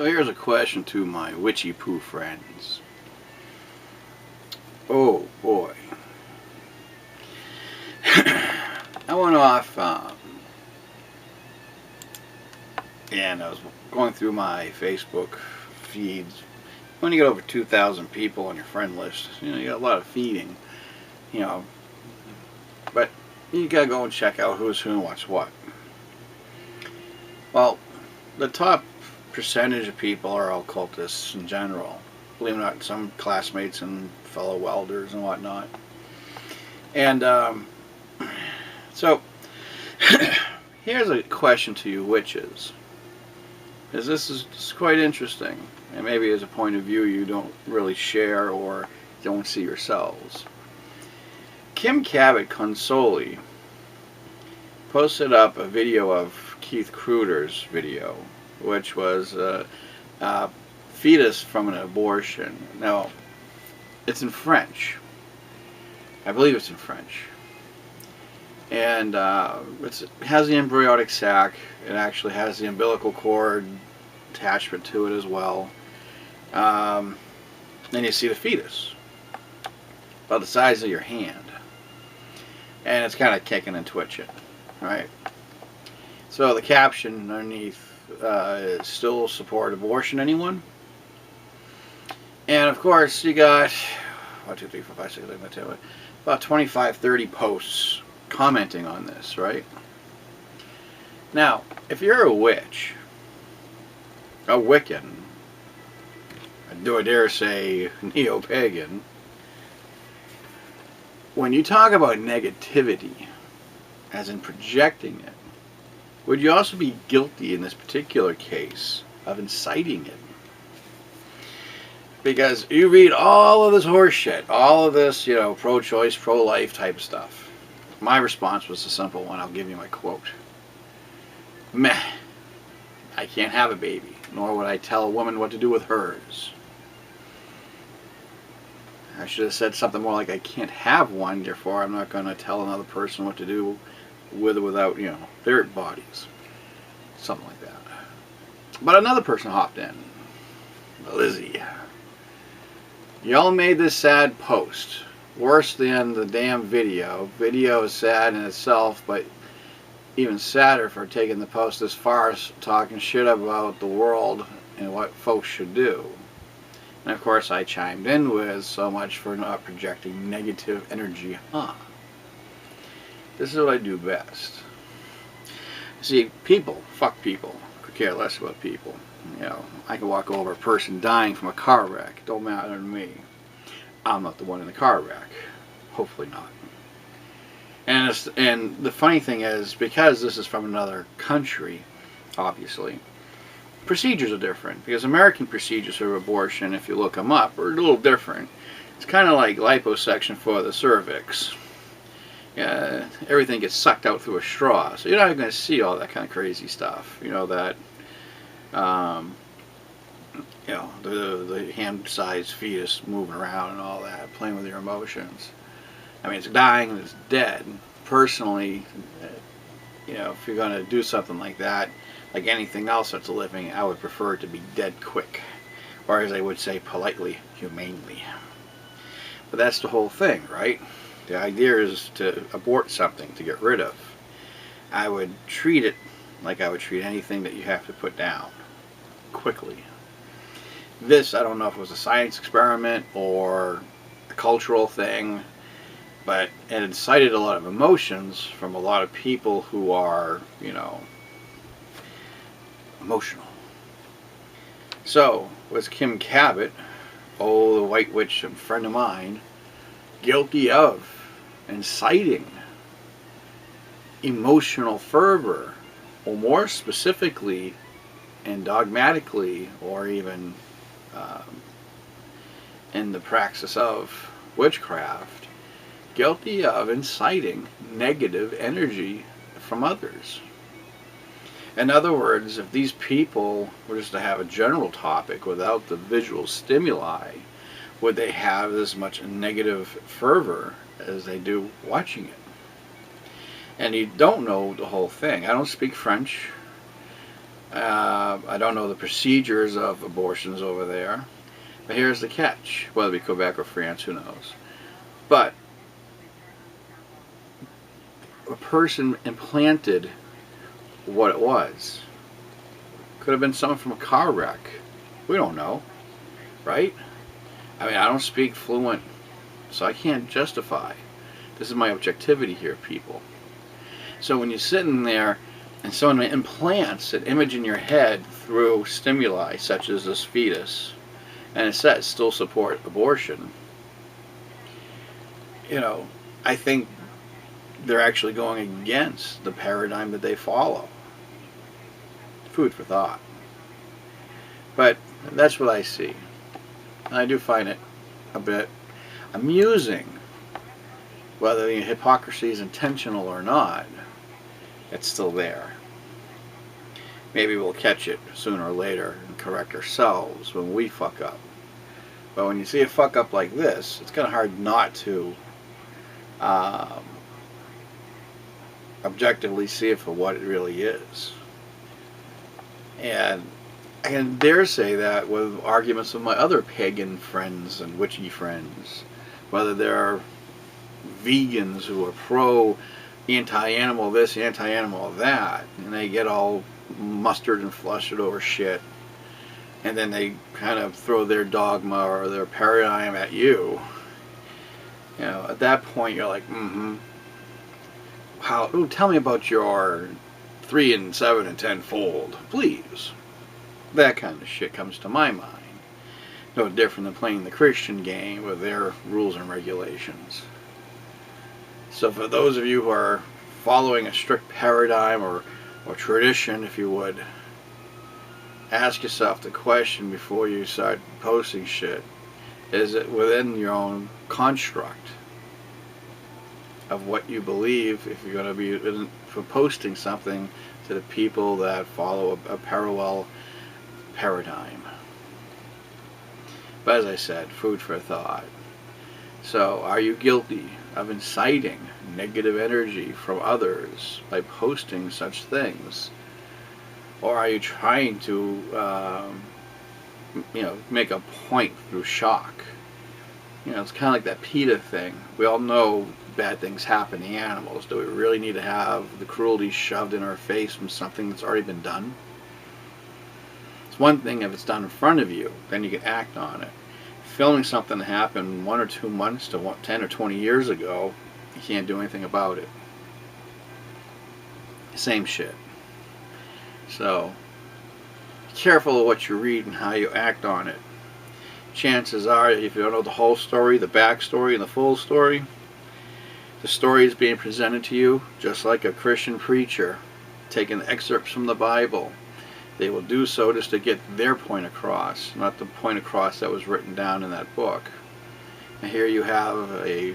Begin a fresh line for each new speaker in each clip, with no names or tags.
So here's a question to my Witchy Poo friends. Oh boy. I went off and I was going through my Facebook feeds. When you get over 2,000 people on your friend list, you got a lot of feeding, but you gotta go and check out who's who and what's what. Well, the top percentage of people are occultists in general. Believe it or not, some classmates and fellow welders and whatnot. And so, here's a question to you witches. Because this is quite interesting. And maybe as a point of view you don't really share or don't see yourselves. Kim Cabot Consoli posted up a video of Keith Kruder's video, which was a fetus from an abortion. Now, it's in French. I believe it's in French. And it has the embryonic sac. It actually has the umbilical cord attachment to it as well. And you see the fetus, about the size of your hand. And it's kind of kicking and twitching, right? So the caption underneath is still support abortion, anyone? And of course you got 1, 2, 3, 4, 5, 6, 7, 8, 9, 10, about 25, 30 posts commenting on this, right? Now, if you're a witch, a Wiccan, do I dare say neo-pagan, when you talk about negativity, as in projecting it, would you also be guilty in this particular case of inciting it? Because you read all of this horse shit, all of this, pro-choice, pro-life type stuff. My response was a simple one. I'll give you my quote. Meh. I can't have a baby, nor would I tell a woman what to do with hers. I should have said something more like I can't have one, therefore I'm not going to tell another person what to do with or without, their bodies. Something like that. But another person hopped in. Lizzie. Y'all made this sad post. Worse than the damn video. Video is sad in itself, but even sadder for taking the post this far as talking shit about the world and what folks should do. And of course I chimed in with, so much for not projecting negative energy, huh? This is what I do best. See, people, fuck people. Could care less about people. I can walk over a person dying from a car wreck. Don't matter to me. I'm not the one in the car wreck. Hopefully not. And the funny thing is, because this is from another country, obviously, procedures are different. Because American procedures for abortion, if you look them up, are a little different. It's kind of like liposuction for the cervix. Everything gets sucked out through a straw, so you're not going to see all that kind of crazy stuff. The hand-sized fetus moving around and all that, playing with your emotions. I mean, it's dying and it's dead. Personally, if you're going to do something like that, like anything else that's living, I would prefer it to be dead quick, or as they would say politely, humanely. But that's the whole thing, right? The idea is to abort something, to get rid of. I would treat it like I would treat anything that you have to put down, quickly. This, I don't know if it was a science experiment or a cultural thing, but it incited a lot of emotions from a lot of people who are, emotional. So, was Kim Cabot, the white witch, a friend of mine, guilty of inciting emotional fervor, or more specifically and dogmatically, or even in the praxis of witchcraft, guilty of inciting negative energy from others? In other words, if these people were just to have a general topic without the visual stimuli, would they have as much negative fervor as they do watching it? And you don't know the whole thing. I don't speak French. I I don't know the procedures of abortions over there, but here's the catch. Whether it be Quebec or France, who knows. But a person implanted what it was. Could have been someone from a car wreck. We don't know, right? I mean, I don't speak fluent, so I can't justify. This is my objectivity here, people. So when you're sitting there and someone implants an image in your head through stimuli such as this fetus, and it says still support abortion, you know, I think they're actually going against the paradigm that they follow. Food for thought. But that's what I see. And I do find it a bit amusing. Whether the hypocrisy is intentional or not, it's still there. Maybe we'll catch it sooner or later and correct ourselves when we fuck up. But when you see a fuck up like this, it's kind of hard not to objectively see it for what it really is. And I can dare say that with arguments with my other pagan friends and witchy friends, whether they're vegans who are pro anti-animal this, anti-animal that, and they get all mustard and flustered over shit, and then they kind of throw their dogma or their paradigm at you. You know, at that point you're like, how? Ooh, tell me about your 3 and 7 and 10 fold, please. That kind of shit comes to my mind. No different than playing the Christian game with their rules and regulations. So for those of you who are following a strict paradigm or tradition, if you would, ask yourself the question before you start posting shit. Is it within your own construct of what you believe if you're going to be for posting something to the people that follow a parallel paradigm? But as I said, food for thought. So are you guilty of inciting negative energy from others by posting such things? Or are you trying to make a point through shock? You know, it's kind of like that PETA thing. We all know bad things happen to animals. Do we really need to have the cruelty shoved in our face from something that's already been done? It's one thing if it's done in front of you, then you can act on it. Filming something that happened 1 or 2 months to 10 or 20 years ago, you can't do anything about it. Same shit. So, be careful of what you read and how you act on it. Chances are, if you don't know the whole story, the backstory, and the full story, the story is being presented to you just like a Christian preacher taking excerpts from the Bible. They will do so just to get their point across, not the point across that was written down in that book. And here you have a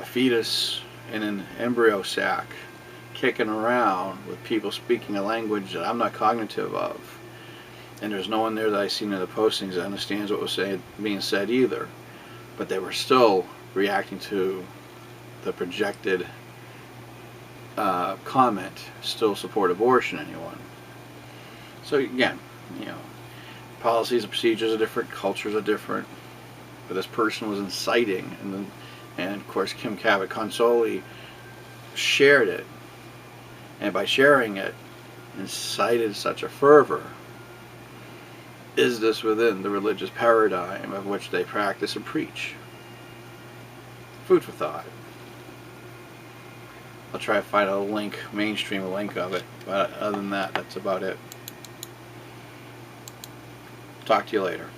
fetus in an embryo sac kicking around with people speaking a language that I'm not cognitive of. And there's no one there that I've seen in the postings that understands what was being said either. But they were still reacting to the projected comment, still support abortion, anyone. So again, you know, policies and procedures are different, cultures are different. But this person was inciting, and of course Kim Cabot-Consoli shared it. And by sharing it, incited such a fervor. Is this within the religious paradigm of which they practice and preach? Food for thought. I'll try to find a link, mainstream link of it, but other than that, that's about it. Talk to you later.